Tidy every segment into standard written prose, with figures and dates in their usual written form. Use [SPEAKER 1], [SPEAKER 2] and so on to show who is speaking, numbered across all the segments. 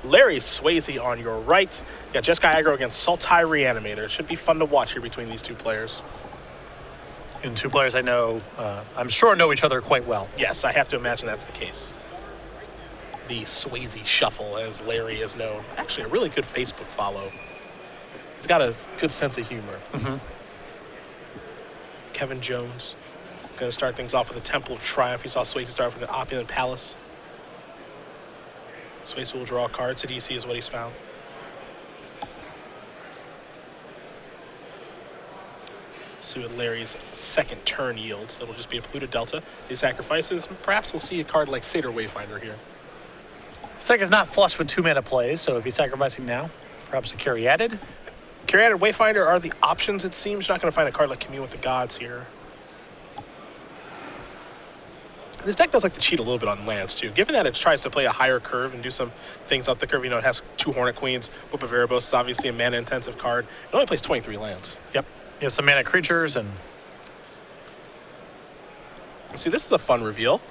[SPEAKER 1] Larry Swasey on your right. You got Jeskai Aggro against Sultai Reanimator. It should be fun to watch here between these two players.
[SPEAKER 2] And two players I know, I'm sure know each other quite well.
[SPEAKER 1] Yes, I have to imagine that's the case. The Swasey Shuffle, as Larry is known. Actually, a really good Facebook follow. He's got a good sense of humor. Kevin Jones going to start things off with a Temple of Triumph. You saw Swasey start with an Opulent Palace. Swasey will draw a card. Sidisi is what he's found. See what Larry's second turn yields. It'll just be a polluted Delta. He sacrifices. Perhaps we'll see a card like Satyr Wayfinder here.
[SPEAKER 2] Sec is not flush with 2-mana plays, so if he's sacrificing now, perhaps a Caryatid.
[SPEAKER 1] Caryatid, Wayfinder are the options, it seems. You're not going to find a card like Commune with the Gods here. This deck does like to cheat a little bit on lands, too. Given that it tries to play a higher curve and do some things up the curve, you know, it has 2 Hornet Queens. Whip of Erebos is obviously a mana-intensive card. It only plays 23 lands.
[SPEAKER 2] Yep. You have some mana creatures and...
[SPEAKER 1] See, this is a fun reveal.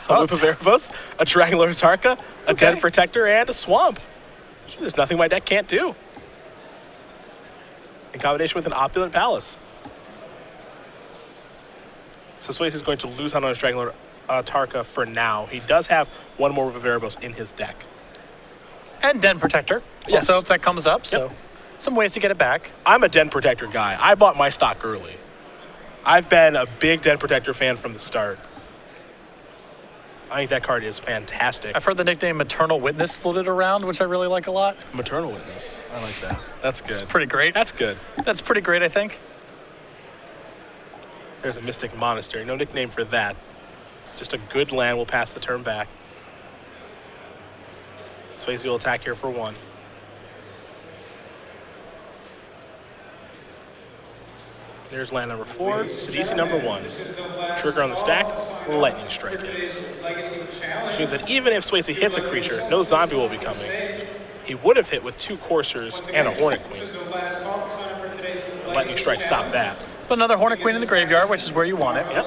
[SPEAKER 1] A Whip of Erebos, a Dragon Lord Tarka, a Den Protector, and a Swamp. There's nothing my deck can't do. In combination with an Opulent Palace. So Swasey is going to lose out on his Dragon Lord Tarka for now. He does have one more Whip of Erebos in his deck.
[SPEAKER 2] And Den Protector.
[SPEAKER 1] Yes.
[SPEAKER 2] Also, if that comes up, so some ways to get it back.
[SPEAKER 1] I'm a Den Protector guy. I bought my stock early. I've been a big Den Protector fan from the start. I think that card is fantastic.
[SPEAKER 2] I've heard the nickname Maternal Witness floated around, which I really like a lot.
[SPEAKER 1] Maternal Witness. I like that. That's good.
[SPEAKER 2] It's pretty great.
[SPEAKER 1] That's good.
[SPEAKER 2] That's pretty great, I think.
[SPEAKER 1] There's a Mystic Monastery. No nickname for that. Just a good land. We'll pass the turn back. Swasey will attack here for 1. There's land number 4. Sidisi number 1. Trigger on the stack. Lightning Strike hit. Which means that even if Swasey hits a creature, no zombie will be coming. He would have hit with 2 Coursers and a Hornet Queen. Lightning Strike stopped that.
[SPEAKER 2] But another Hornet Queen in the graveyard, which is where you want it.
[SPEAKER 1] Yep.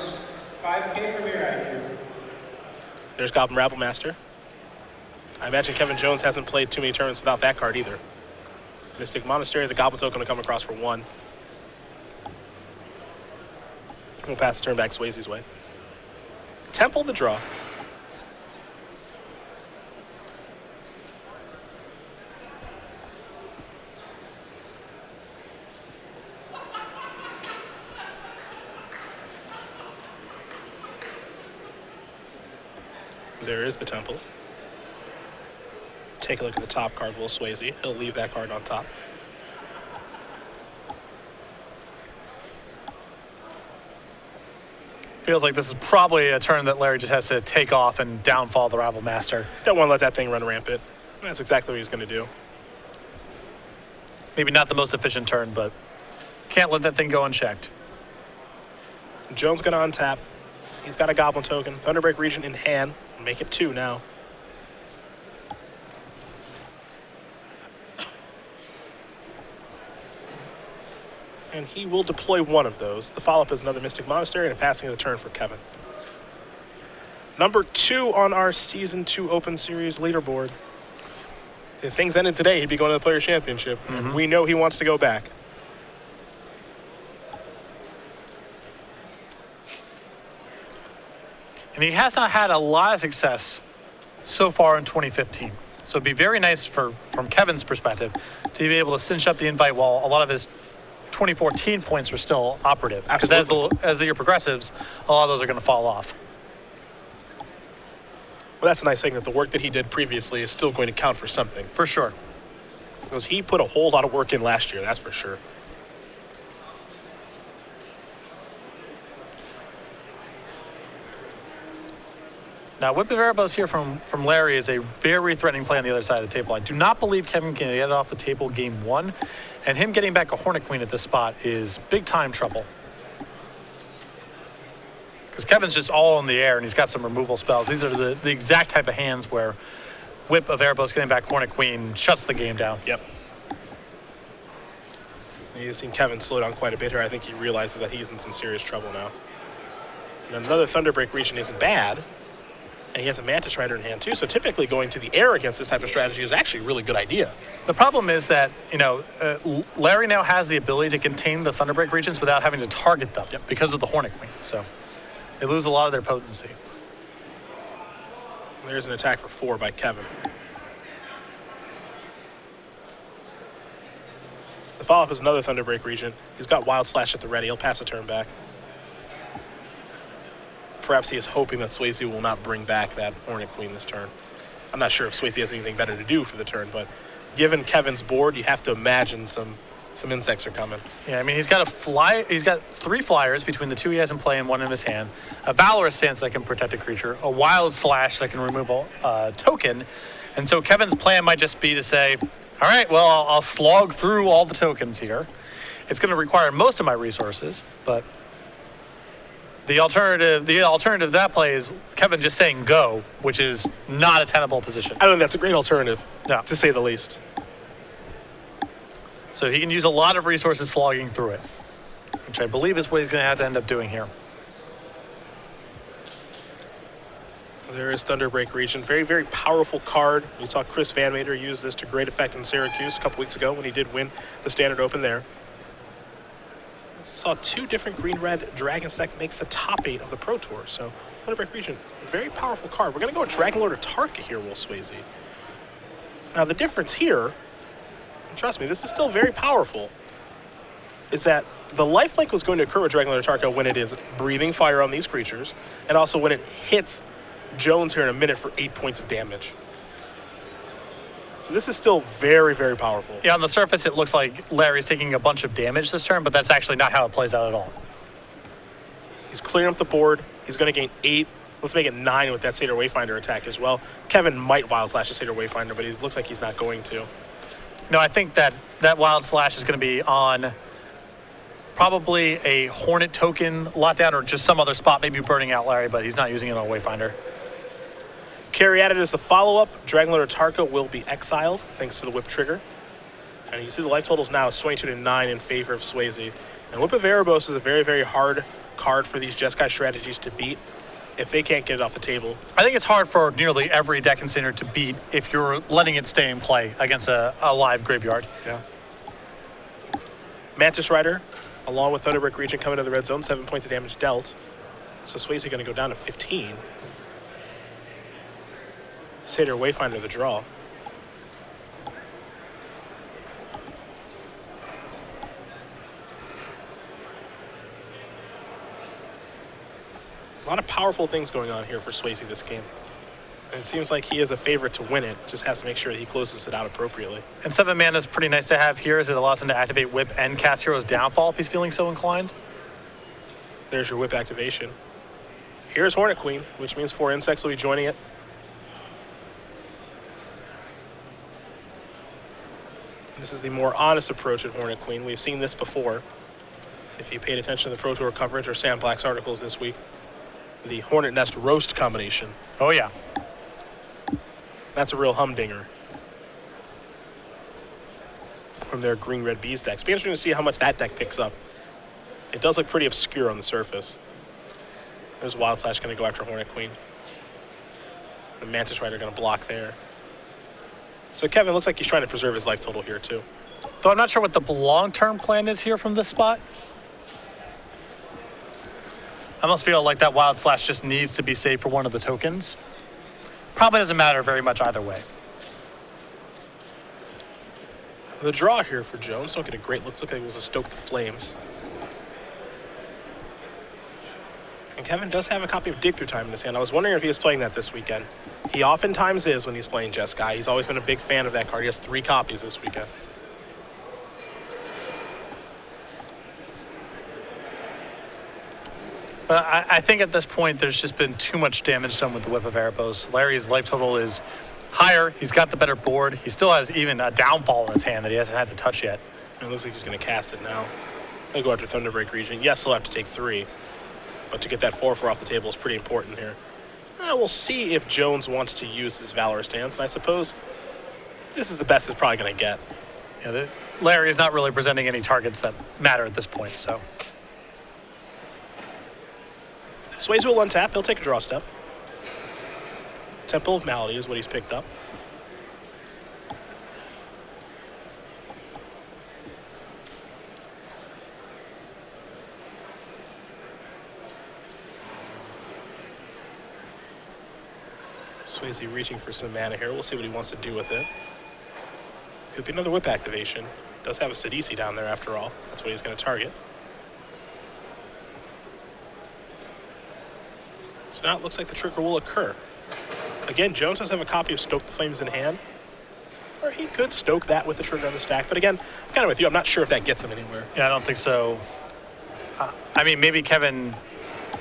[SPEAKER 1] There's Goblin Rabblemaster. I imagine Kevin Jones hasn't played too many turns without that card either. Mystic Monastery, the Goblin token will come across for 1. We'll pass the turn back Swasey's way. Temple the draw. There is the Temple. Take a look at the top card, Will Swasey. He'll leave that card on top.
[SPEAKER 2] Feels like this is probably a turn that Larry just has to take off and downfall the Rabblemaster.
[SPEAKER 1] Don't want to let that thing run rampant. That's exactly what he's going to do.
[SPEAKER 2] Maybe not the most efficient turn, but can't let that thing go unchecked.
[SPEAKER 1] Jones going to untap. He's got a Goblin token. Thunderbreak Region in hand. Make it 2 now. And he will deploy 1 of those. The follow-up is another Mystic Monastery and a passing of the turn for Kevin. Number 2 on our Season 2 Open Series leaderboard. If things ended today, he'd be going to the Players' Championship. And we know he wants to go back.
[SPEAKER 2] And he has not had a lot of success so far in 2015. So it'd be very nice from Kevin's perspective to be able to cinch up the invite while a lot of his 2014 points were still operative. Because as the year progresses, a lot of those are going to fall off.
[SPEAKER 1] Well, that's a nice thing that the work that he did previously is still going to count for something.
[SPEAKER 2] For sure.
[SPEAKER 1] Because he put a whole lot of work in last year, that's for sure.
[SPEAKER 2] Now, Whip of Erebos here from Larry is a very threatening play on the other side of the table. I do not believe Kevin can get it off the table game 1, and him getting back a Hornet Queen at this spot is big-time trouble. Because Kevin's just all in the air, and he's got some removal spells. These are the exact type of hands where Whip of Erebos getting back Hornet Queen shuts the game down.
[SPEAKER 1] Yep. You've seen Kevin slow down quite a bit here. I think he realizes that he's in some serious trouble now. And another Thunderbreak Region isn't bad. And he has a Mantis Rider in hand too, so typically going to the air against this type of strategy is actually a really good idea.
[SPEAKER 2] The problem is that, Larry now has the ability to contain the Thunderbreak regions without having to target them because of the Hornet Queen. So they lose a lot of their potency.
[SPEAKER 1] There's an attack for 4 by Kevin. The follow-up is another Thunderbreak region. He's got Wild Slash at the ready. He'll pass a turn back. Perhaps he is hoping that Swasey will not bring back that Hornet Queen this turn. I'm not sure if Swasey has anything better to do for the turn, but given Kevin's board, you have to imagine some insects are coming.
[SPEAKER 2] Yeah, I mean, he's got 3 flyers between the 2 he has in play and 1 in his hand, a Valorous Stance that can protect a creature, a Wild Slash that can remove a token, and so Kevin's plan might just be to say, all right, well, I'll slog through all the tokens here. It's going to require most of my resources, but the alternative to that play is Kevin just saying go, which is not a tenable position.
[SPEAKER 1] I don't think that's a great alternative,
[SPEAKER 2] No.
[SPEAKER 1] to say the least.
[SPEAKER 2] So he can use a lot of resources slogging through it, which I believe is what he's going to have to end up doing here.
[SPEAKER 1] There is Thunderbreak region. Very, very powerful card. We saw Chris Van Mater use this to great effect in Syracuse a couple weeks ago when he did win the Standard Open there. Saw 2 different green-red dragon stacks make the top 8 of the Pro Tour. So Thunderbreak region, very powerful card. We're going to go with Dragon Lord Atarka here, Will Swasey. Now the difference here, and trust me, this is still very powerful, is that the lifelink was going to occur with Dragon Lord Atarka when it is breathing fire on these creatures, and also when it hits Jones here in a minute for 8 points of damage. So this is still very, very powerful.
[SPEAKER 2] Yeah, on the surface, it looks like Larry's taking a bunch of damage this turn, but that's actually not how it plays out at all.
[SPEAKER 1] He's clearing up the board. He's going to gain 8. Let's make it 9 with that Satyr Wayfinder attack as well. Kevin might Wild Slash the Satyr Wayfinder, but it looks like he's not going to.
[SPEAKER 2] No, I think that Wild Slash is going to be on probably a Hornet token lockdown or just some other spot, maybe burning out Larry, but he's not using it on Wayfinder.
[SPEAKER 1] Carry at it as the follow-up. Dragon Lord Atarka will be exiled thanks to the Whip trigger. And you see the life totals now is 22-9 in favor of Swasey. And Whip of Erebos is a very, very hard card for these Jeskai strategies to beat if they can't get it off the table.
[SPEAKER 2] I think it's hard for nearly every deck in Standard to beat if you're letting it stay in play against a live graveyard.
[SPEAKER 1] Yeah. Mantis Rider, along with Thunderbreak region coming to the red zone, 7 points of damage dealt. So Swasey going to go down to 15. Satyr Wayfinder the draw. A lot of powerful things going on here for Swasey this game. And it seems like he is a favorite to win it, just has to make sure that he closes it out appropriately.
[SPEAKER 2] And 7 mana is pretty nice to have here as it allows him to activate Whip and cast Hero's Downfall if he's feeling so inclined.
[SPEAKER 1] There's your Whip activation. Here's Hornet Queen, which means 4 insects will be joining it. This is the more honest approach at Hornet Queen. We've seen this before. If you paid attention to the Pro Tour coverage or Sam Black's articles this week, the Hornet Nest Roast combination.
[SPEAKER 2] Oh, yeah.
[SPEAKER 1] That's a real humdinger from their green-red bees decks. Be interesting to see how much that deck picks up. It does look pretty obscure on the surface. There's Wild Slash going to go after Hornet Queen. The Mantis Rider going to block there. So Kevin looks like he's trying to preserve his life total here too.
[SPEAKER 2] Though I'm not sure what the long-term plan is here from this spot. I almost feel like that Wild Slash just needs to be saved for one of the tokens. Probably doesn't matter very much either way.
[SPEAKER 1] The draw here for Jones, don't get a great look. Looks like it was a Stoke the Flames. And Kevin does have a copy of Dig Through Time in his hand. I was wondering if he was playing that this weekend. He oftentimes is when he's playing Jeskai. He's always been a big fan of that card. He has 3 copies this weekend.
[SPEAKER 2] But I think at this point, there's just been too much damage done with the Whip of Erebos. Larry's life total is higher. He's got the better board. He still has even a downfall in his hand that he hasn't had to touch yet.
[SPEAKER 1] It looks like he's going to cast it now. He'll go after Thunderbreak region. Yes, he'll have to take 3. But to get that 4/4 off the table is pretty important here. We'll see if Jones wants to use his Valorous Stance. And I suppose this is the best it's probably going to get.
[SPEAKER 2] Yeah, Larry is not really presenting any targets that matter at this point, so.
[SPEAKER 1] Swasey will untap. He'll take a draw step. Temple of Malady is what he's picked up. Swasey reaching for some mana here. We'll see what he wants to do with it. Could be another whip activation. Does have a Sidisi down there after all. That's what he's going to target. So now it looks like the trigger will occur. Again, Jones does have a copy of Stoke the Flames in hand. Or he could stoke that with the trigger on the stack. But again, I'm kind of with you. I'm not sure if that gets him anywhere.
[SPEAKER 2] Yeah, I don't think so. I mean, maybe Kevin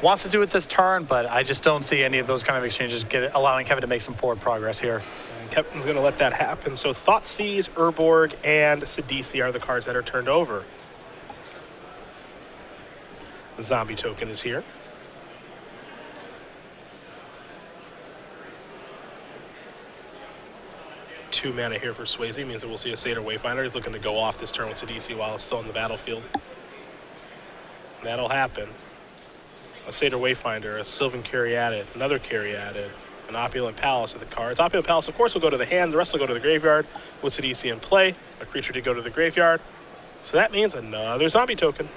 [SPEAKER 2] wants to do it this turn, but I just don't see any of those kind of exchanges allowing Kevin to make some forward progress here.
[SPEAKER 1] And Kevin's going to let that happen. So Thoughtseize, Urborg, and Sidisi are the cards that are turned over. The zombie token is here. Two mana here for Swasey means that we'll see a Satyr Wayfinder. He's looking to go off this turn with Sidisi while it's still in the battlefield. That'll happen. A Satyr Wayfinder, a Sylvan Caryatid, another Caryatid, an Opulent Palace of the cards. Opulent Palace, of course, will go to the hand. The rest will go to the graveyard with Sidisi in play. A creature to go to the graveyard. So that means another zombie token.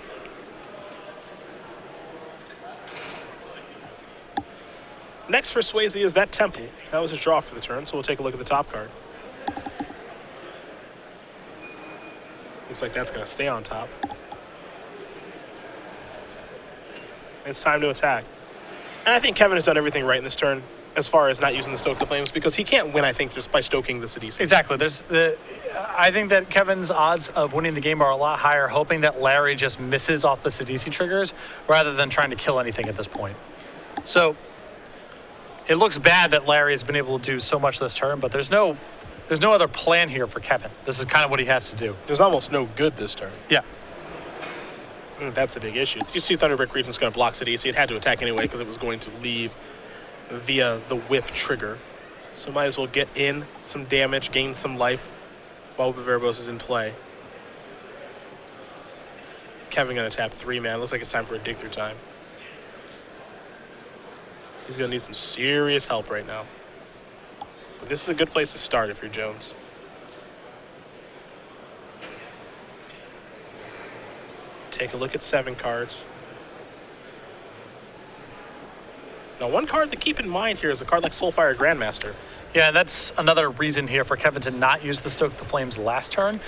[SPEAKER 1] Next for Swasey is that Temple. That was his draw for the turn, so we'll take a look at the top card. Looks like that's going to stay on top. It's time to attack. And I think Kevin has done everything right in this turn as far as not using the Stoke the Flames, because he can't win, I think, just by stoking the Sidisi.
[SPEAKER 2] Exactly. I think that Kevin's odds of winning the game are a lot higher, hoping that Larry just misses off the Sidisi triggers rather than trying to kill anything at this point. So it looks bad that Larry has been able to do so much this turn, but there's no other plan here for Kevin. This is kind of what he has to do.
[SPEAKER 1] There's almost no good this turn.
[SPEAKER 2] Yeah.
[SPEAKER 1] That's a big issue. You see Thunderbrick Regent's going to block Sidisi. It had to attack anyway because it was going to leave via the whip trigger. So might as well get in some damage, gain some life while Whip of Erebos is in play. Kevin going to tap 3 mana. Looks like it's time for a dig through time. He's going to need some serious help right now. But this is a good place to start if you're Jones. Take a look at 7 cards. Now, one card to keep in mind here is a card like Soulfire Grandmaster.
[SPEAKER 2] Yeah, and that's another reason here for Kevin to not use the Stoke the Flames last turn.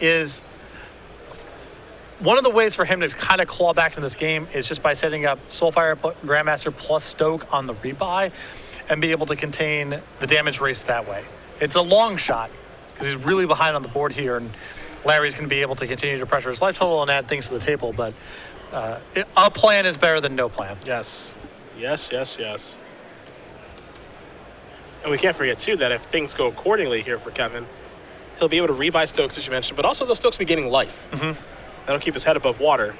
[SPEAKER 2] Is one of the ways for him to kind of claw back into this game is just by setting up Soulfire Grandmaster plus Stoke on the rebuy and be able to contain the damage race that way. It's a long shot because he's really behind on the board here, and Larry's going to be able to continue to pressure his life total and add things to the table, but a plan is better than no plan.
[SPEAKER 1] Yes. Yes, yes, yes. And we can't forget, too, that if things go accordingly here for Kevin, he'll be able to rebuy Stokes, as you mentioned, but also those Stokes be gaining life.
[SPEAKER 2] Mm-hmm.
[SPEAKER 1] That'll keep his head above water.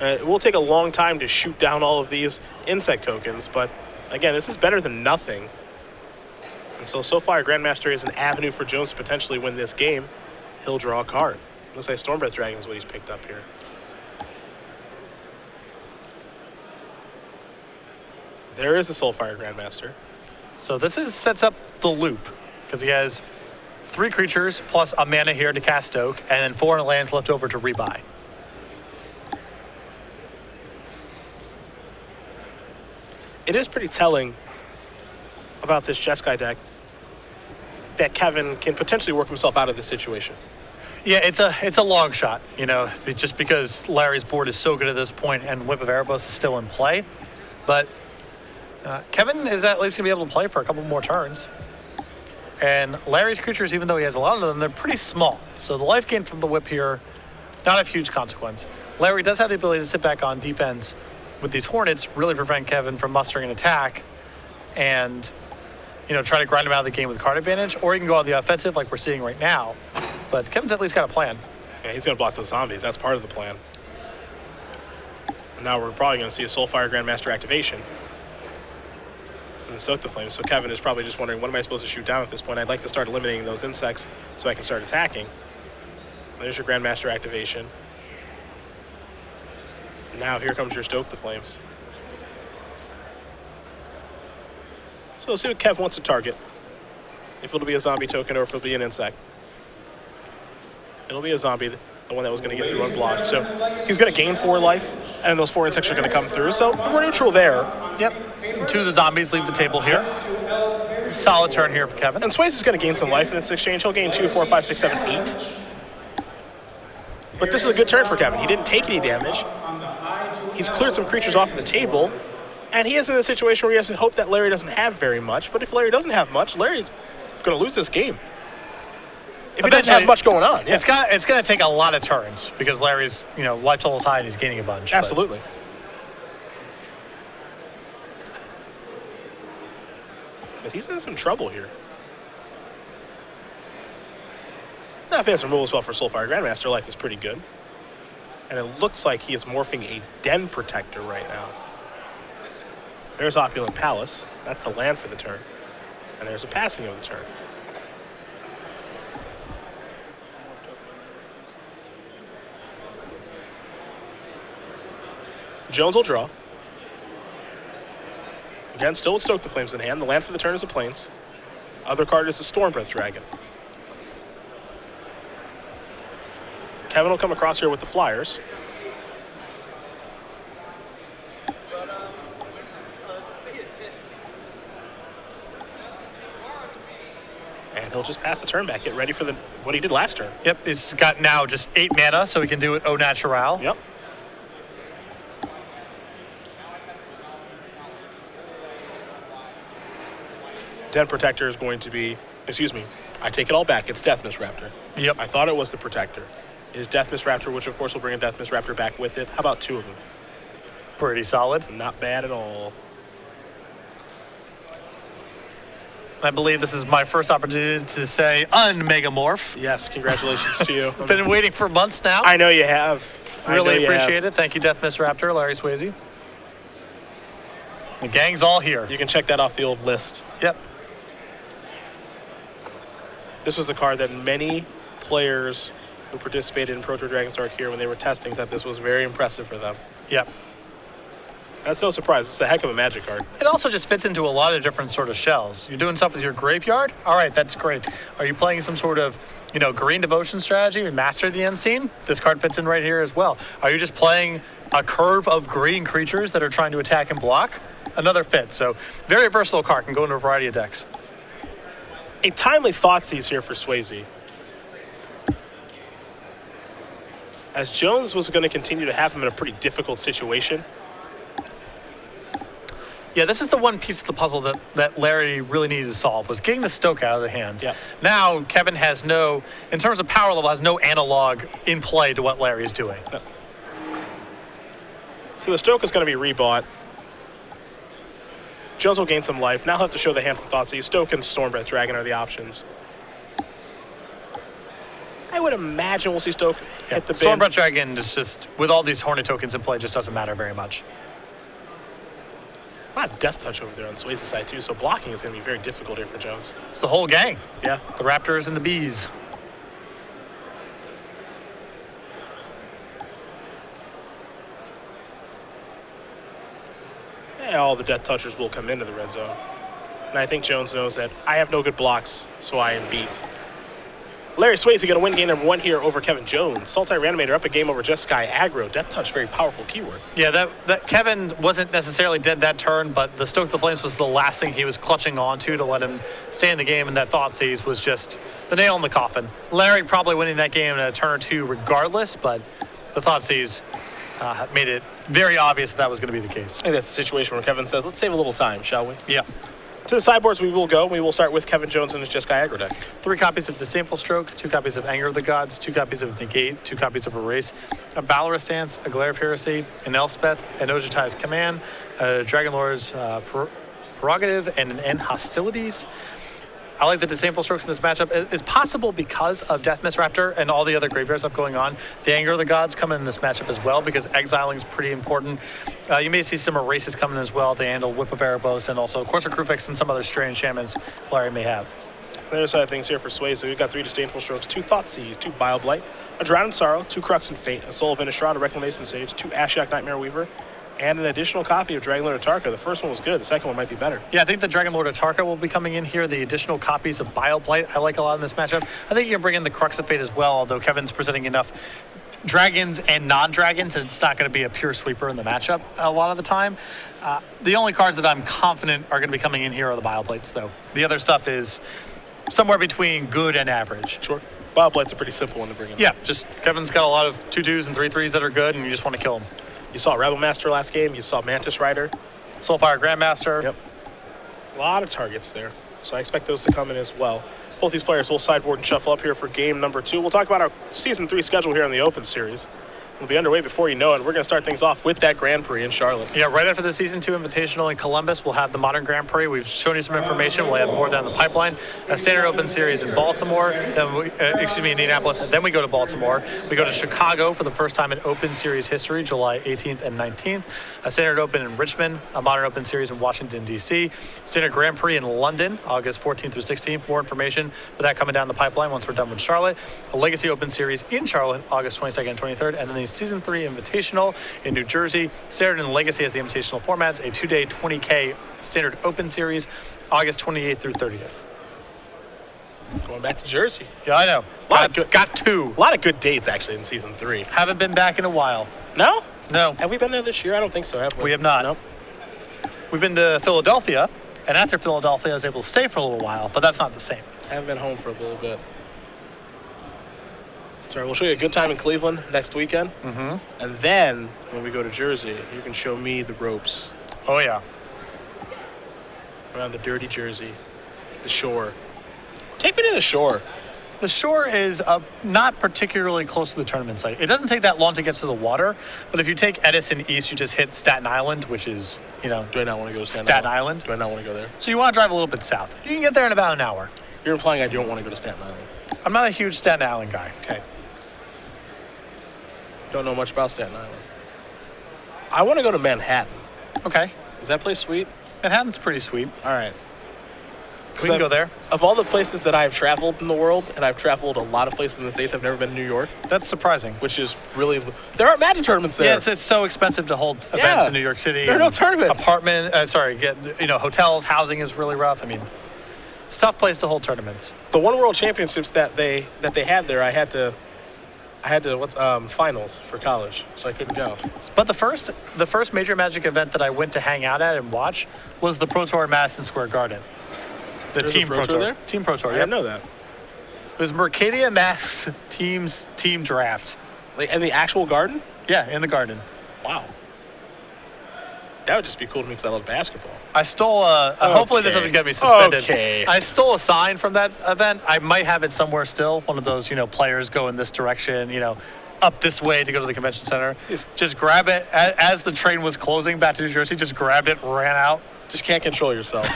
[SPEAKER 1] It will take a long time to shoot down all of these insect tokens, but again, this is better than nothing. And so Soulfire Grandmaster is an avenue for Jones to potentially win this game. He'll draw a card. Looks like Stormbreath Dragon is what he's picked up here. There is the Soulfire Grandmaster.
[SPEAKER 2] So this sets up the loop because he has 3 creatures plus a mana here to cast Stoke, and then 4 lands left over to rebuy.
[SPEAKER 1] It is pretty telling about this Jeskai deck that Kevin can potentially work himself out of this situation.
[SPEAKER 2] Yeah, it's a long shot, you know, just because Larry's board is so good at this point and Whip of Erebos is still in play. But Kevin is at least going to be able to play for a couple more turns. And Larry's creatures, even though he has a lot of them, they're pretty small. So the life gain from the Whip here, not a huge consequence. Larry does have the ability to sit back on defense with these Hornets, really prevent Kevin from mustering an attack and, you know, try to grind him out of the game with card advantage. Or he can go on the offensive like we're seeing right now. But Kevin's at least got a plan.
[SPEAKER 1] Yeah, he's going to block those zombies. That's part of the plan. And now we're probably going to see a Soulfire Grandmaster activation. And Stoke the Flames. So Kevin is probably just wondering, what am I supposed to shoot down at this point? I'd like to start eliminating those insects so I can start attacking. There's your Grandmaster activation. Now here comes your Stoke the Flames. So we'll see what Kev wants to target. If it'll be a zombie token or if it'll be an insect. It'll be a zombie, the one that was going to get through unblocked. So he's going to gain 4 life, and those 4 insects are going to come through. So we're neutral there.
[SPEAKER 2] Yep. 2 of the zombies leave the table here. Solid turn here for Kevin.
[SPEAKER 1] And Swasey's going to gain some life in this exchange. He'll gain 2, 4, 5, 6, 7, 8. But this is a good turn for Kevin. He didn't take any damage. He's cleared some creatures off of the table. And he is in a situation where he has to hope that Larry doesn't have very much. But if Larry doesn't have much, Larry's going to lose this game. If he doesn't have much going on. Yeah.
[SPEAKER 2] It's going to take a lot of turns because Larry's, life total is high and he's gaining a bunch.
[SPEAKER 1] Absolutely. But he's in some trouble here. Now, if he has removal spell for Soulfire Grandmaster, life is pretty good. And it looks like he is morphing a Den Protector right now. There's Opulent Palace. That's the land for the turn. And there's a passing of the turn. Jones will draw. Again, still with Stoke the Flames in hand. The land for the turn is a Plains. Other card is the Stormbreath Dragon. Kevin will come across here with the Flyers. And he'll just pass the turn back, get ready for what he did last turn.
[SPEAKER 2] Yep, he's got now just 8 mana, so he can do it au natural.
[SPEAKER 1] Yep. Den Protector is going to be, excuse me, I take it all back. It's Deathmiss Raptor.
[SPEAKER 2] Yep.
[SPEAKER 1] I thought it was the Protector. It is Deathmiss Raptor, which of course will bring a Deathmiss Raptor back with it. How about 2 of them?
[SPEAKER 2] Pretty solid.
[SPEAKER 1] Not bad at all.
[SPEAKER 2] I believe this is my first opportunity to say un-Megamorph.
[SPEAKER 1] Yes, congratulations to you.
[SPEAKER 2] I've been waiting for months now.
[SPEAKER 1] I know you have.
[SPEAKER 2] Really appreciate it. Thank you, Deathmiss Raptor, Larry Swasey. The gang's all here.
[SPEAKER 1] You can check that off the old list.
[SPEAKER 2] Yep.
[SPEAKER 1] This was the card that many players who participated in Proto Dragon's Dark here when they were testing said this was very impressive for them.
[SPEAKER 2] Yep.
[SPEAKER 1] That's no surprise. It's a heck of a Magic card.
[SPEAKER 2] It also just fits into a lot of different sort of shells. You're doing stuff with your graveyard? All right, that's great. Are you playing some sort of, green devotion strategy or Master the Unseen? This card fits in right here as well. Are you just playing a curve of green creatures that are trying to attack and block? Another fit. So very versatile card, can go into a variety of decks.
[SPEAKER 1] A timely Thoughtseize here for Swasey. As Jones was going to continue to have him in a pretty difficult situation.
[SPEAKER 2] Yeah, this is the one piece of the puzzle that Larry really needed to solve, was getting the Stoke out of the hand.
[SPEAKER 1] Yeah.
[SPEAKER 2] Now, Kevin has in terms of power level, has no analog in play to what Larry is doing.
[SPEAKER 1] No. So the Stoke is going to be rebought. Jones will gain some life. Now he'll have to show the hand from Thoughtseize. Stoke and Stormbreath Dragon are the options. I would imagine we'll see Stoke hit the bin.
[SPEAKER 2] Stormbreath Dragon is just, with all these Hornet tokens in play, just doesn't matter very much.
[SPEAKER 1] A lot of Death Touch over there on Swasey's side, too, so blocking is going to be very difficult here for Jones.
[SPEAKER 2] It's the whole gang.
[SPEAKER 1] Yeah.
[SPEAKER 2] The Raptors and the Bees.
[SPEAKER 1] Yeah, all the Death Touchers will come into the red zone. And I think Jones knows that I have no good blocks, so I am beat. Larry Swasey going to win game number 1 here over Kevin Jones. Sultai Reanimator up a game over Just Sky Aggro. Death Touch, very powerful keyword.
[SPEAKER 2] Yeah, that Kevin wasn't necessarily dead that turn, but the Stoke the Flames was the last thing he was clutching onto to let him stay in the game, and that Thoughtseize was just the nail in the coffin. Larry probably winning that game in a turn or two regardless, but the Thoughtseize made it very obvious that was going to be the case.
[SPEAKER 1] I think that's the situation where Kevin says, let's save a little time, shall we?
[SPEAKER 2] Yeah.
[SPEAKER 1] To the sideboards we will go. We will start with Kevin Jones and his Just Sky Aggro deck.
[SPEAKER 2] 3 copies of Disdainful Stroke, 2 copies of Anger of the Gods, 2 copies of Negate, 2 copies of Erase, a Valorous Stance, a Glare of Heresy, an Elspeth, an Ojutai's Command, a Dragon Lord's Prerogative, and an End Hostilities. I like the Disdainful Strokes in this matchup. It's possible because of Deathmiss Raptor and all the other graveyard stuff going on. The Anger of the Gods come in this matchup as well because exiling is pretty important. You may see some erases coming as well to handle Whip of Erebos and also Courser Krufix and some other strange shamans Larry may have.
[SPEAKER 1] The other side of things here for Swasey, we've got 3 Disdainful Strokes, 2 Thoughtseize, 2 Bile Blight, a Drowned Sorrow, 2 Crux and Fate, a Soul of Innistrad, a Reclamation Sage, 2 Ashiok Nightmare Weaver, and an additional copy of Dragon Lord Atarka. The first one was good. The second one might be better.
[SPEAKER 2] Yeah, I think the Dragon Lord Atarka will be coming in here. The additional copies of Bioblight I like a lot in this matchup. I think you can bring in the Crux of Fate as well, although Kevin's presenting enough dragons and non-dragons, and it's not going to be a pure sweeper in the matchup a lot of the time. The only cards that I'm confident are going to be coming in here are the Bioblights, though. The other stuff is somewhere between good and average.
[SPEAKER 1] Sure. Bioblight's a pretty simple one to bring in.
[SPEAKER 2] Yeah, just Kevin's got a lot of 2/2s and 3/3s that are good, and you just want to kill them.
[SPEAKER 1] You saw Rebel Master last game. You saw Mantis Rider.
[SPEAKER 2] Soulfire Grandmaster.
[SPEAKER 1] Yep. A lot of targets there. So I expect those to come in as well. Both these players will sideboard and shuffle up here for game number 2. We'll talk about our Season 3 schedule here in the Open Series. We'll be underway before you know it. We're going to start things off with that Grand Prix in Charlotte.
[SPEAKER 2] Yeah, right after the Season 2 Invitational in Columbus, we'll have the Modern Grand Prix. We've shown you some information. We'll have more down the pipeline. A Standard Open Series in Baltimore, then Indianapolis. Then we go to Baltimore. We go to Chicago for the first time in Open Series history, July 18th and 19th. A Standard Open in Richmond, a Modern Open Series in Washington, D.C. Standard Grand Prix in London, August 14th through 16th. More information for that coming down the pipeline once we're done with Charlotte. A Legacy Open Series in Charlotte, August 22nd and 23rd. And then the Season 3 Invitational in New Jersey. Standard and Legacy as the Invitational formats. A 2-day 20K Standard Open Series, August 28th through 30th.
[SPEAKER 1] Going back to Jersey.
[SPEAKER 2] Yeah, I know. Got two.
[SPEAKER 1] A lot of good dates, actually, in Season 3.
[SPEAKER 2] Haven't been back in a while.
[SPEAKER 1] No?
[SPEAKER 2] No.
[SPEAKER 1] Have we been there this year? I don't think so, have we?
[SPEAKER 2] We have not.
[SPEAKER 1] No?
[SPEAKER 2] We've been to Philadelphia, and after Philadelphia, I was able to stay for a little while, but that's not the same.
[SPEAKER 1] Haven't been home for a little bit. Sorry, we'll show you a good time in Cleveland next weekend.
[SPEAKER 2] Mm-hmm.
[SPEAKER 1] And then, when we go to Jersey, you can show me the ropes
[SPEAKER 2] Oh, yeah.
[SPEAKER 1] around the dirty Jersey, the shore. Take me to the shore.
[SPEAKER 2] The shore is not particularly close to the tournament site. It doesn't take that long to get to the water, but if you take Edison East, you just hit Staten Island, which is,
[SPEAKER 1] Do I not want to go to
[SPEAKER 2] Staten Island.
[SPEAKER 1] Do I not want to go there?
[SPEAKER 2] So you want to drive a little bit south. You can get there in about an hour.
[SPEAKER 1] You're implying I don't want to go to Staten Island.
[SPEAKER 2] I'm not a huge Staten Island guy.
[SPEAKER 1] Okay. Don't know much about Staten Island. I want to go to Manhattan.
[SPEAKER 2] Okay.
[SPEAKER 1] Is that place sweet?
[SPEAKER 2] Manhattan's pretty sweet.
[SPEAKER 1] All right.
[SPEAKER 2] We can go there.
[SPEAKER 1] Of all the places that I've traveled in the world, and I've traveled a lot of places in the States, I've never been to New York,
[SPEAKER 2] That's surprising.
[SPEAKER 1] which is really... There aren't Magic tournaments there.
[SPEAKER 2] Yeah, it's so expensive to hold events
[SPEAKER 1] Yeah.
[SPEAKER 2] in New York City.
[SPEAKER 1] There are no tournaments.
[SPEAKER 2] Hotels, housing is really rough. I mean, it's a tough place to hold tournaments.
[SPEAKER 1] The One World Championships that they had there, I had to finals for college, so I couldn't go.
[SPEAKER 2] But the first major Magic event that I went to hang out at and watch was the Pro Tour in Madison Square Garden. The
[SPEAKER 1] There's
[SPEAKER 2] Team
[SPEAKER 1] a Pro
[SPEAKER 2] Pro
[SPEAKER 1] Tour
[SPEAKER 2] Tour.
[SPEAKER 1] there?
[SPEAKER 2] Team Pro Tour,
[SPEAKER 1] I
[SPEAKER 2] yeah.
[SPEAKER 1] didn't know that.
[SPEAKER 2] It was Mercadia Masks team draft.
[SPEAKER 1] Like, in the actual garden?
[SPEAKER 2] Yeah, in the garden.
[SPEAKER 1] Wow. That would just be cool to me because I love basketball.
[SPEAKER 2] I stole hopefully this
[SPEAKER 1] Okay.
[SPEAKER 2] doesn't get me suspended.
[SPEAKER 1] Okay.
[SPEAKER 2] I stole a sign from that event. I might have it somewhere still. One of those, players go in this direction, up this way to go to the convention center. Just grab it as the train was closing back to New Jersey, just grabbed it, ran out.
[SPEAKER 1] Just can't control yourself.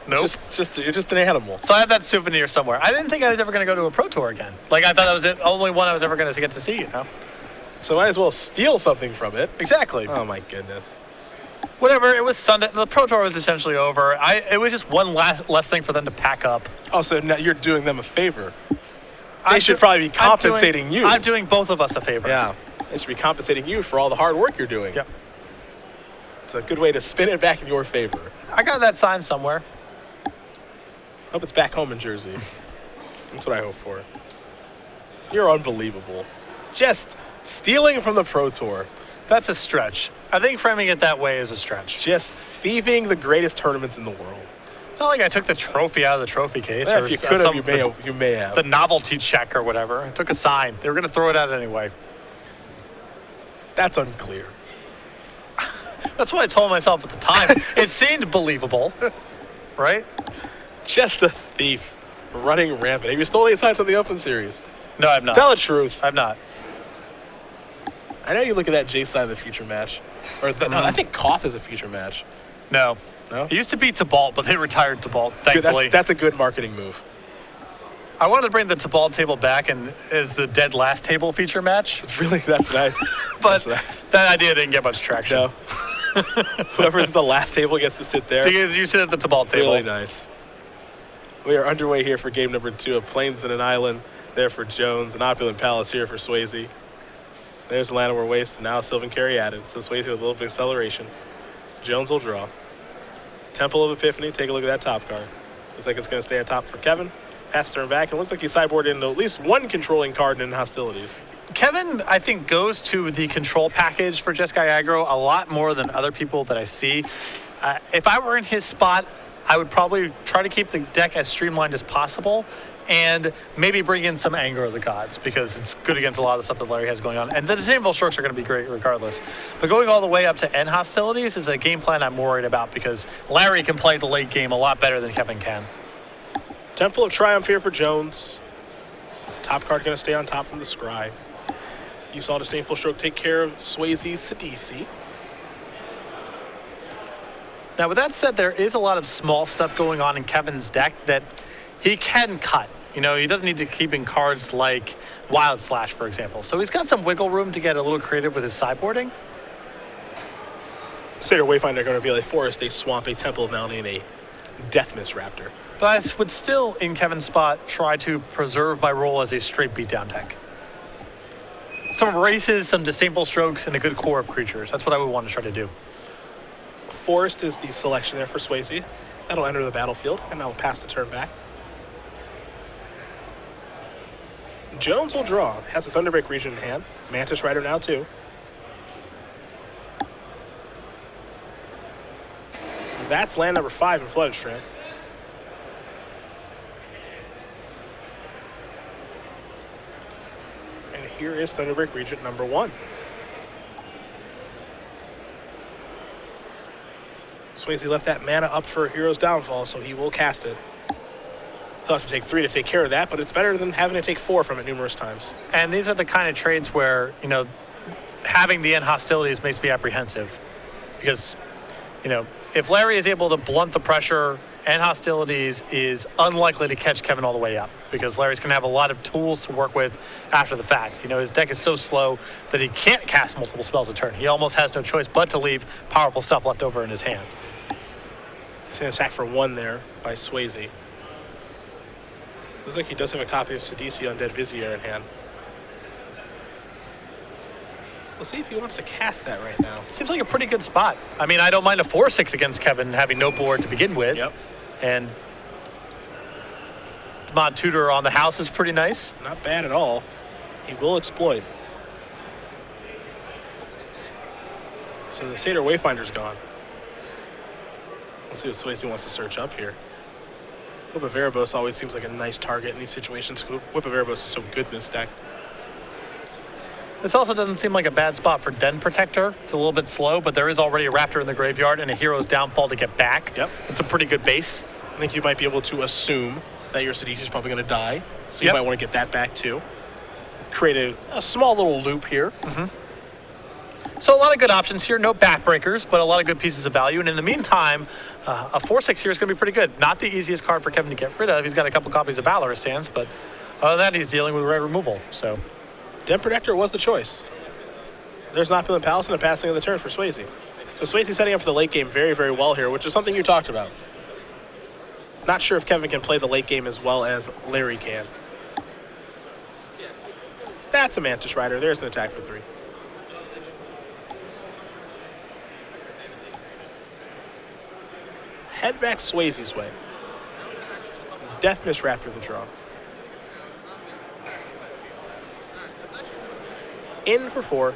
[SPEAKER 2] Nope.
[SPEAKER 1] You're just an animal.
[SPEAKER 2] So I have that souvenir somewhere. I didn't think I was ever going to go to a Pro Tour again. Like, I thought that was the only one I was ever going to get to see,
[SPEAKER 1] So might as well steal something from it.
[SPEAKER 2] Exactly.
[SPEAKER 1] Oh my goodness.
[SPEAKER 2] Whatever, it was Sunday. The Pro Tour was essentially over. It was just one less thing for them to pack up.
[SPEAKER 1] Oh, so now you're doing them a favor. They should probably be compensating you.
[SPEAKER 2] I'm doing both of us a favor.
[SPEAKER 1] Yeah. They should be compensating you for all the hard work you're doing.
[SPEAKER 2] Yep.
[SPEAKER 1] It's a good way to spin it back in your favor.
[SPEAKER 2] I got that sign somewhere.
[SPEAKER 1] Hope it's back home in Jersey. That's what I hope for. You're unbelievable. Just stealing from the Pro Tour.
[SPEAKER 2] That's a stretch. I think framing it that way is a stretch.
[SPEAKER 1] Just thieving the greatest tournaments in the world.
[SPEAKER 2] It's not like I took the trophy out of the trophy case.
[SPEAKER 1] Yeah,
[SPEAKER 2] or
[SPEAKER 1] if you could have, you may have.
[SPEAKER 2] The novelty check or whatever. I took a sign. They were going to throw it out anyway.
[SPEAKER 1] That's unclear.
[SPEAKER 2] That's what I told myself at the time. It seemed believable, right?
[SPEAKER 1] Just a thief running rampant. Have you stolen any signs on the Open Series?
[SPEAKER 2] No, I'm not.
[SPEAKER 1] Tell the truth.
[SPEAKER 2] I'm not.
[SPEAKER 1] I know you look at that J sign the future match. No, I think Koth is a future match.
[SPEAKER 2] No.
[SPEAKER 1] No?
[SPEAKER 2] It used to be Tybalt, but they retired Tybalt, thankfully.
[SPEAKER 1] That's a good marketing move.
[SPEAKER 2] I wanted to bring the Tybalt table back and as the dead last table feature match,
[SPEAKER 1] Really, that's nice.
[SPEAKER 2] but
[SPEAKER 1] That's nice.
[SPEAKER 2] that idea didn't get much traction.
[SPEAKER 1] No. Whoever's at the last table gets to sit there.
[SPEAKER 2] Because you sit at the Tybalt table.
[SPEAKER 1] Really nice. We are underway here for game number 2 of Plains and an Island. There for Jones, an Opulent Palace here for Swasey. There's the Llanowar Waste, now Sylvan Carry added. So Swasey with a little bit of acceleration. Jones will draw. Temple of Epiphany, take a look at that top card. Looks like it's going to stay at top for Kevin. Pass turn back, and looks like he sideboarded into at least one controlling card in hostilities.
[SPEAKER 2] Kevin, I think, goes to the control package for Jeskai aggro a lot more than other people that I see. If I were in his spot, I would probably try to keep the deck as streamlined as possible and maybe bring in some Anger of the Gods because it's good against a lot of the stuff that Larry has going on. And the Disdainful Strokes are going to be great regardless. But going all the way up to end hostilities is a game plan I'm worried about because Larry can play the late game a lot better than Kevin can.
[SPEAKER 1] Temple of Triumph here for Jones. Top card going to stay on top from the Scry. You saw Disdainful Stroke take care of Swasey's Sidisi.
[SPEAKER 2] Now, with that said, there is a lot of small stuff going on in Kevin's deck that he can cut. You know, he doesn't need to keep in cards like Wild Slash, for example. So he's got some wiggle room to get a little creative with his sideboarding.
[SPEAKER 1] Satyr Wayfinder are going to reveal a Forest, a Swamp, a Temple of Melanie, and a Deathmist Raptor.
[SPEAKER 2] But I would still, in Kevin's spot, try to preserve my role as a straight beatdown deck. Some races, some Disdainful Strokes, and a good core of creatures. That's what I would want to try to do.
[SPEAKER 1] Forest is the selection there for Swasey. That'll enter the battlefield, and that'll pass the turn back. Jones will draw. Has the Thunderbreak region in hand. Mantis Rider now, too. That's land number 5 in Flooded Strand. And here is Thunderbreak Regent number 1. Swasey left that mana up for Hero's Downfall, so he will cast it. He'll have to take 3 to take care of that, but it's better than having to take 4 from it numerous times.
[SPEAKER 2] And these are the kind of trades where, you know, having the end hostilities makes me apprehensive. Because, you know, if Larry is able to blunt the pressure, end hostilities is unlikely to catch Kevin all the way up. Because Larry's going to have a lot of tools to work with after the fact. You know, his deck is so slow that he can't cast multiple spells a turn. He almost has no choice but to leave powerful stuff left over in his hand.
[SPEAKER 1] It's an attack for 1 there by Swasey. Looks like he does have a copy of Sidisi Undead Vizier in hand. We'll see if he wants to cast that right now.
[SPEAKER 2] Seems like a pretty good spot. I mean, I don't mind a 4/6 against Kevin having no board to begin with.
[SPEAKER 1] Yep.
[SPEAKER 2] And Mod Tutor on the house is pretty nice.
[SPEAKER 1] Not bad at all. He will exploit. So the Satyr Wayfinder's gone. Let's see what Swasey wants to search up here. Whip of Erebos always seems like a nice target in these situations. Whip of Erebos is so good in this deck.
[SPEAKER 2] This also doesn't seem like a bad spot for Den Protector. It's a little bit slow, but there is already a Raptor in the graveyard and a Hero's Downfall to get back.
[SPEAKER 1] Yep.
[SPEAKER 2] It's a pretty good base.
[SPEAKER 1] I think you might be able to assume that your Sidisi is probably going to die, so you might want to get that back too. Create a small little loop here.
[SPEAKER 2] So a lot of good options here. No backbreakers, but a lot of good pieces of value. And in the meantime, a 4/6 here is going to be pretty good. Not the easiest card for Kevin to get rid of. He's got a couple copies of Valor as stands, but other than that, he's dealing with red removal. So
[SPEAKER 1] Den Protector was the choice. There's Knockfield Palace and a passing of the turn for Swasey. So Swasey setting up for the late game very, very well here, which is something you talked about. Not sure if Kevin can play the late game as well as Larry can. That's a Mantis Rider. There's an attack for 3. Head back Swasey's way. Deathmist Raptor the draw. In for 4.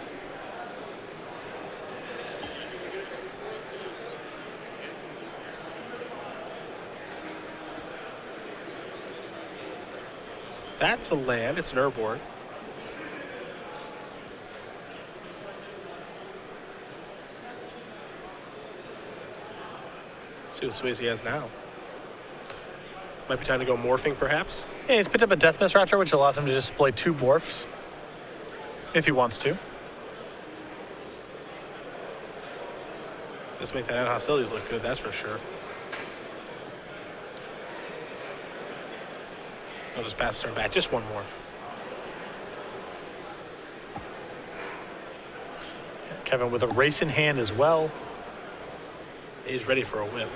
[SPEAKER 1] That's a land. It's an Urborg. See what Swasey has now. Might be time to go morphing, perhaps.
[SPEAKER 2] yeah, he's picked up a Deathmist Raptor, which allows him to just play 2 morphs if he wants to.
[SPEAKER 1] Just make that end hostilities look good, that's for sure. I'll just pass the turn back. Just 1 morph.
[SPEAKER 2] Kevin with a race in hand as well.
[SPEAKER 1] He's ready for a whip.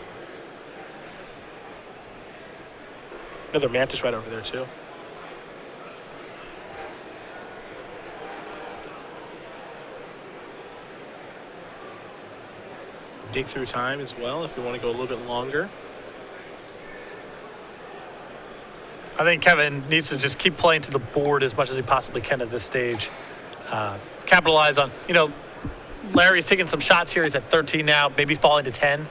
[SPEAKER 1] Another Mantis right over there, too. dig through time as well if we want to go a little bit longer.
[SPEAKER 2] I think Kevin needs to just keep playing to the board as much as he possibly can at this stage. Capitalize on, Larry's taking some shots here. He's at 13 now, maybe falling to 10.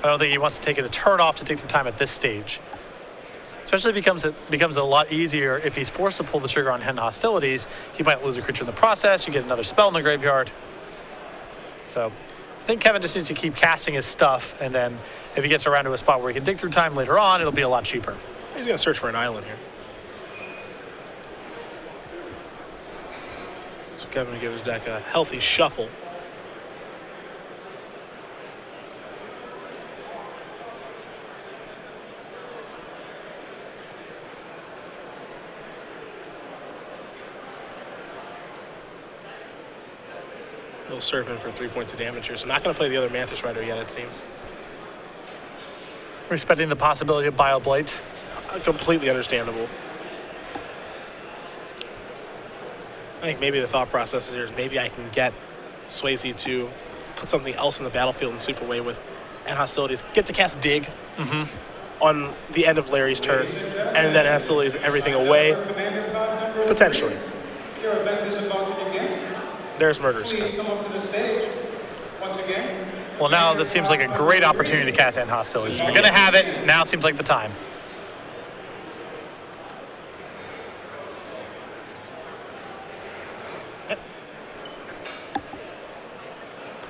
[SPEAKER 2] I don't think he wants to take it a turn off to take some time at this stage. Especially becomes a lot easier if he's forced to pull the trigger on End Hostilities. He might lose a creature in the process. You get another spell in the graveyard. So I think Kevin just needs to keep casting his stuff, and then if he gets around to a spot where he can dig through time later on, it'll be a lot cheaper.
[SPEAKER 1] He's going to search for an island here. So Kevin will give his deck a healthy shuffle. He'll serve in for 3 points of damage here. So not going to play the other Mantis Rider yet, it seems.
[SPEAKER 2] Respecting the possibility of Bioblight.
[SPEAKER 1] Completely understandable. I think maybe the thought process here is maybe I can get Swasey to put something else in the battlefield and sweep away with End Hostilities. Get to cast Dig on the end of Larry's turn, and then Hostilities everything away. Potentially. There's Murderous Cut.
[SPEAKER 3] Please come up to the stage once again.
[SPEAKER 2] Well, now this seems like a great opportunity to cast End Hostilities. If you're going to have it, now seems like the time.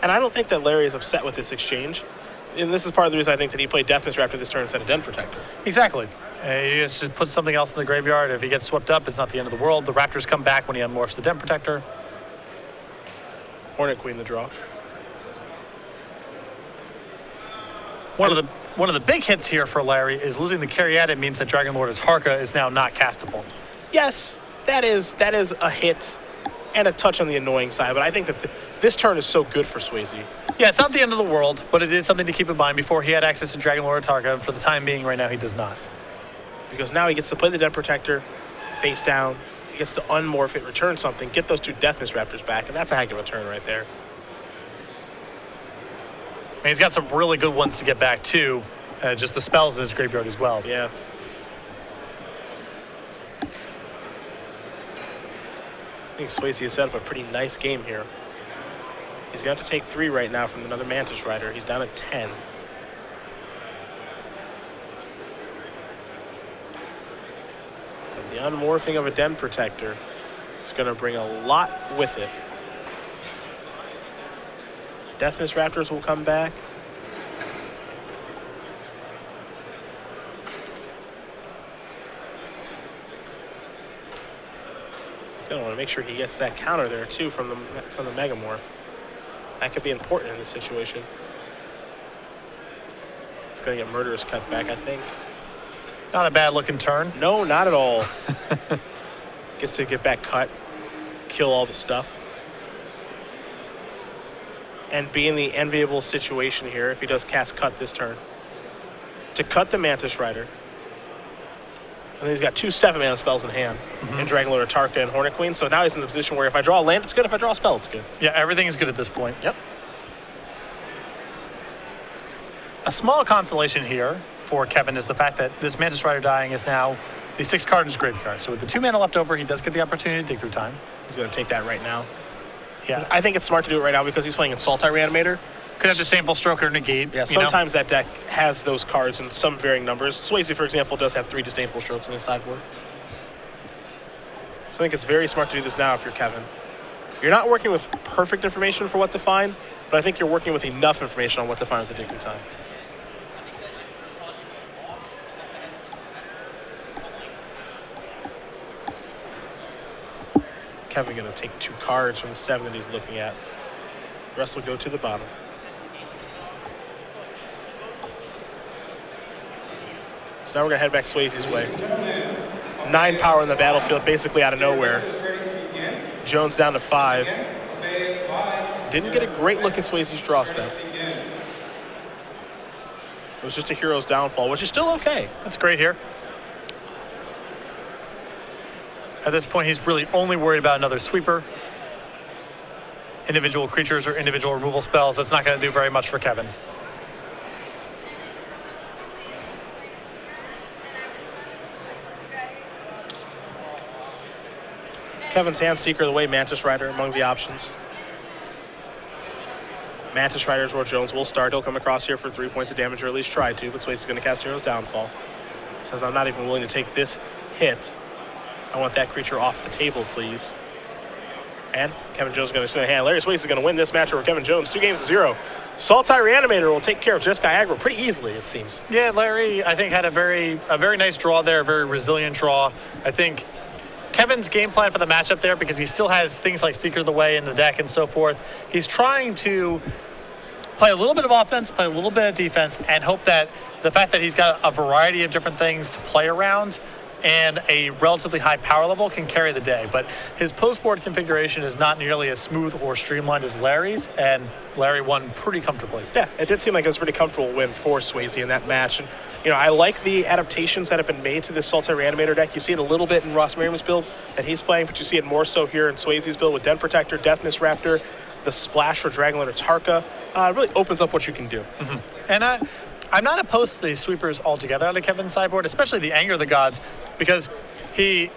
[SPEAKER 1] And I don't think that Larry is upset with this exchange. And this is part of the reason I think that he played Death Raptor this turn instead of Den Protector.
[SPEAKER 2] Exactly. He just puts something else in the graveyard. If he gets swept up, it's not the end of the world. The Raptors come back when he unmorphs the Den Protector.
[SPEAKER 1] Hornet Queen the draw.
[SPEAKER 2] One of the big hits here for Larry is losing the Caryatid means that Dragon Lord Atarka is now not castable.
[SPEAKER 1] Yes, that is a hit and a touch on the annoying side, but I think that this turn is so good for Swasey.
[SPEAKER 2] Yeah, it's not the end of the world, but it is something to keep in mind. Before he had access to Dragon Lord Atarka, and for the time being, right now he does not.
[SPEAKER 1] Because now he gets to play the Den Protector, face down, he gets to unmorph it, return something, get those two Deathness Raptors back, and that's a heck of a turn right there.
[SPEAKER 2] And he's got some really good ones to get back too. Just the spells in his graveyard as well.
[SPEAKER 1] Yeah. I think Swasey has set up a pretty nice game here. He's going to have to take 3 right now from another Mantis Rider. He's down at 10. But the unmorphing of a Den Protector is going to bring a lot with it. Deathness Raptors will come back. He's going to want to make sure he gets that counter there too from the Megamorph. That could be important in this situation. He's going to get Murderous Cut back, I think.
[SPEAKER 2] Not a bad looking turn.
[SPEAKER 1] No, not at all. Gets to get back cut, kill all the stuff. And be in the enviable situation here if he does cast Cut this turn. To cut the Mantis Rider. And then he's got 2 7-mana spells in hand. And Dragon Lord Atarka and Hornet Queen. So now he's in the position where if I draw a land, it's good. If I draw a spell, it's good.
[SPEAKER 2] Yeah, everything is good at this point.
[SPEAKER 1] Yep.
[SPEAKER 2] A small consolation here for Kevin is the fact that this Mantis Rider dying is now the 6th card in his graveyard. So with the 2 mana left over, he does get the opportunity to dig through time.
[SPEAKER 1] He's going to take that right now.
[SPEAKER 2] Yeah.
[SPEAKER 1] I think it's smart to do it right now because he's playing Insult Reanimator.
[SPEAKER 2] Could have Disdainful Stroke or Negate.
[SPEAKER 1] Yeah, sometimes that deck has those cards in some varying numbers. Swasey, for example, does have 3 Disdainful Strokes in his sideboard. So I think it's very smart to do this now if you're Kevin. You're not working with perfect information for what to find, but I think you're working with enough information on what to find at the dig through time. Kevin going to take 2 cards from the 7 that he's looking at. The rest will go to the bottom. So now we're going to head back Swasey's way. 9 power in the battlefield, basically out of nowhere. Jones down to 5. Didn't get a great look at Swasey's draw step. It was just a hero's downfall, which is still okay.
[SPEAKER 2] That's great here. At this point, he's really only worried about another sweeper individual creatures or individual removal spells, that's not going to do very much for Kevin.
[SPEAKER 1] Kevin's hand Seeker the way, Mantis Rider among the options. Mantis Rider's where Jones will start. He'll come across here for 3 points of damage, or at least try to, but Swasey's going to cast Hero's Downfall. Says, I'm not even willing to take this hit. I want that creature off the table, please. And Kevin Jones is going to send a hand. Larry Swasey is going to win this match over Kevin Jones, 2-0. Sultai Reanimator will take care of Jeskai aggro pretty easily, it seems.
[SPEAKER 2] Yeah, Larry, I think, had a very nice draw there, a very resilient draw. I think Kevin's game plan for the matchup there, because he still has things like Seeker of the Way in the deck and so forth, he's trying to play a little bit of offense, play a little bit of defense, and hope that the fact that he's got a variety of different things to play around and a relatively high power level can carry the day. But his post-board configuration is not nearly as smooth or streamlined as Larry's, and Larry won pretty comfortably.
[SPEAKER 1] Yeah, it did seem like it was a pretty comfortable win for Swasey in that match. And, I like the adaptations that have been made to this Sultai Reanimator deck. You see it a little bit in Ross Merriam's build that he's playing, but you see it more so here in Swasey's build with Den Protector, Deafness Raptor, the splash for Dragonlord or Tarka. It really opens up what you can do.
[SPEAKER 2] Mm-hmm. And I'm not opposed to these sweepers altogether out of Kevin's sideboard, especially the Anger of the Gods, because he